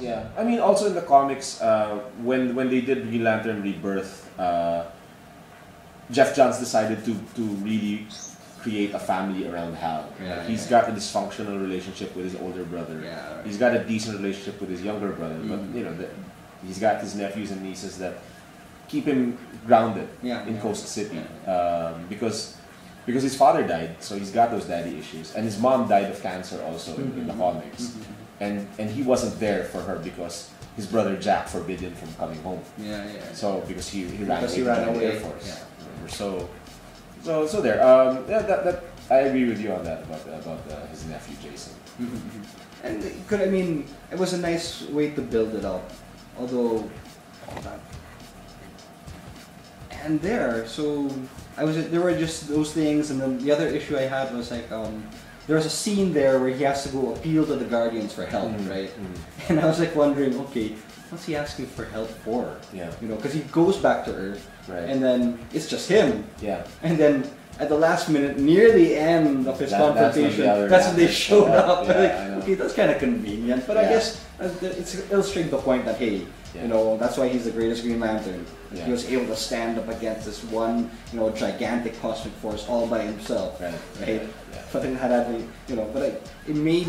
Yeah, I mean, also in the comics, when they did Green Lantern Rebirth, Jeff Johns decided to really create a family around Hal. Yeah, He's yeah. got a dysfunctional relationship with his older brother. Yeah, right. He's got a decent relationship with his younger brother, but you know, he's got his nephews and nieces that keep him grounded Yeah, in yeah. Coast City because his father died, so he's got those daddy issues, and his mom died of cancer also in the comics, and he wasn't there for her because his brother Jack forbid him from coming home. Yeah, yeah. So because he Because he ran ran away from the away. Air Force. Yeah. Remember? So there. Yeah, that I agree with you on that about his nephew Jason. And I mean, it was a nice way to build it up. Although, and so there were just those things, and then the other issue I had was like, there was a scene there where he has to go appeal to the Guardians for help, right? And I was like wondering, okay, what's he asking for help for? Yeah. You know, because he goes back to Earth, Right. and then it's just him. Yeah. And then at the last minute, near the end of his confrontation, that's when they showed up. Yeah, Like, I know. okay, that's kind of convenient, but I Yeah. guess it's illustrating the point that hey, Yeah. you know, that's why he's the greatest Green Lantern. Yeah. He was able to stand up against this one, you know, gigantic cosmic force all by himself, Right. right? Yeah. But it had that, you know, it made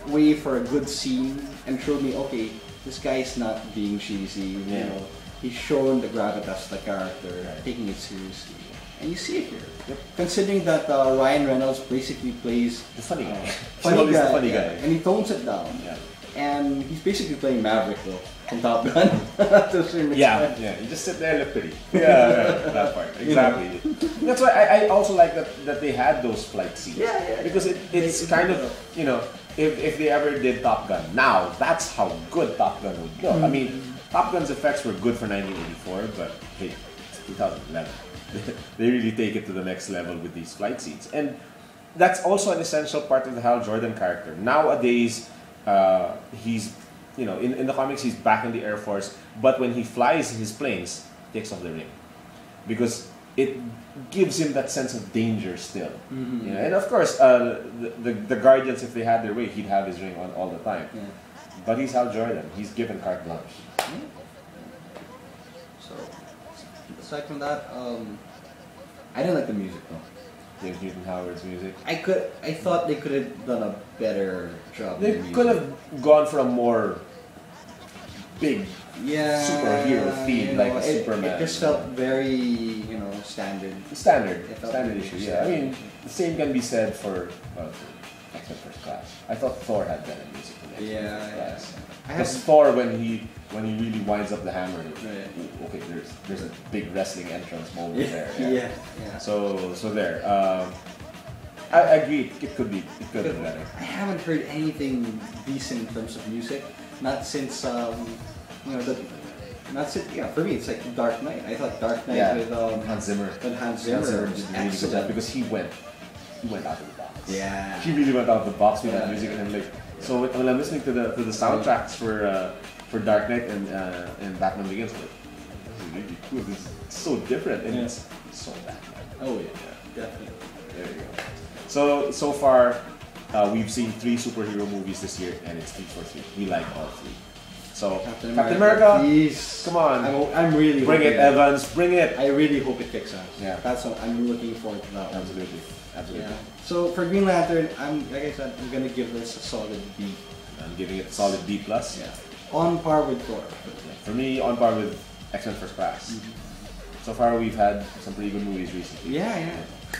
way for a good scene and showed me, okay, this guy's not being cheesy. You Yeah. know, he's shown the gravitas of the character, Right. taking it seriously, and you see it here. Yep. Considering that Ryan Reynolds basically plays The funny guy. funny Always guy, the funny yeah, guy. and he tones it down. Yeah. And he's basically playing Maverick though from Top Gun. To a certain Yeah, extent. yeah. You just sit there and look pretty. Yeah, that part. Exactly. That's why I also like that they had those flight scenes. Yeah, yeah. Because it's kind of, you know, if they ever did Top Gun, now that's how good Top Gun would go. I mean, Top Gun's effects were good for 1984, but hey, it's 2011. They really take it to the next level with these flight scenes. And that's also an essential part of the Hal Jordan character. Nowadays, he's, you know, in the comics he's back in the Air Force, but when he flies his planes, he takes off the ring because it gives him that sense of danger still. You know? And of course, the Guardians, if they had their way, he'd have his ring on all the time. Yeah. But he's Hal Jordan. He's given carte blanche. So aside from that, I didn't like the music though. James Newton Howard's music. I thought they could have done a better job. They with the could music. have gone for a more big superhero theme, you like know, a Superman. It just felt very, you know, standard. Standard It felt issue. really Yeah, I standard. mean, the same can be said for X-Men First Class. I thought Thor had better music than X-Men Yeah, First yeah. Class. I Because have Thor, when he really winds up the hammer, Right. okay, there's a big wrestling entrance moment there. yeah. So there. I agree. It could be better. I haven't heard anything decent in terms of music. Not since you know, not since, yeah, for me it's like Dark Knight. I thought Dark Knight Yeah. with Hans Zimmer. Hans Zimmer was did a really good job excellent. because he went out of the box. Yeah. He really went out of the box with that Yeah, music, yeah. and I'm like, so when I'm listening to the soundtracks for Dark Knight and Batman Begins, I'm like, this is really cool. This is so different, and Yeah. it's so Batman. Oh yeah, definitely. There you go. So far, we've seen 3 superhero movies this year, and it's 3 for 3. We like all 3. So Captain America, please, come on, I'm really bring it, hoping- Evans, bring it. I really hope it kicks ass. Yeah. That's what I'm looking forward to that one. Absolutely. Yeah. So for Green Lantern, like I said, I'm gonna give this a solid B. I'm giving it a solid B+. Yeah. On par with Thor. For me, on par with X-Men First Class. So far, we've had some pretty good movies recently. Yeah.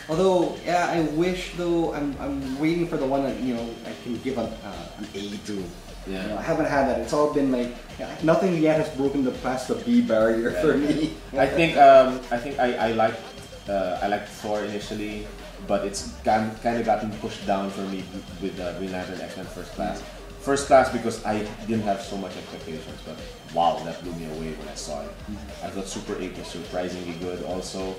Although, yeah, I wish though I'm waiting for the one that, you know, I can give an A to. Yeah. You know, I haven't had that. It's all been like nothing yet has broken past the B barrier for me. I think I liked Thor initially, but it's kind of gotten pushed down for me with Green Lantern X-Men First Class. First Class because I didn't have so much expectations, but wow, that blew me away when I saw it. I thought Super 8 was surprisingly good also,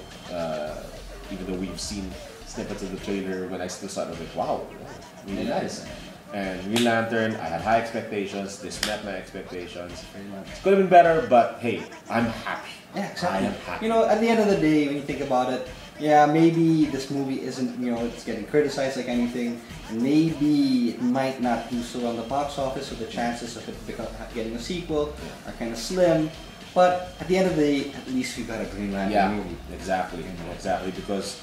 even though we've seen snippets of the trailer, when I still saw it, I was like, wow, really nice. And Green Lantern, I had high expectations, this met my expectations. It could have been better, but hey, I'm happy. Yeah, exactly. I am happy. You know, at the end of the day, when you think about it, yeah, maybe this movie isn't, you know, it's getting criticized like anything. And maybe it might not do so on the box office, so the chances of it getting a sequel are kind of slim. But at the end of the day, at least we got a Green Lantern movie. Exactly, exactly. Because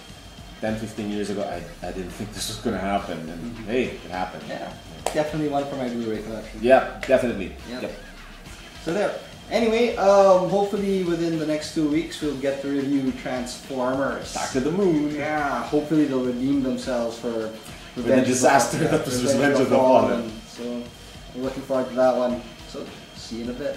10, 15 years ago, I didn't think this was going to happen. And hey, it happened. Yeah, definitely one for my Blu-ray collection. Yeah, definitely. Yep. So there. Anyway, hopefully within the next 2 weeks we'll get to review Transformers. Back to the Moon. Yeah, hopefully they'll redeem themselves for the disaster that was Revenge of the Fallen. So we're looking forward to that one. So see you in a bit.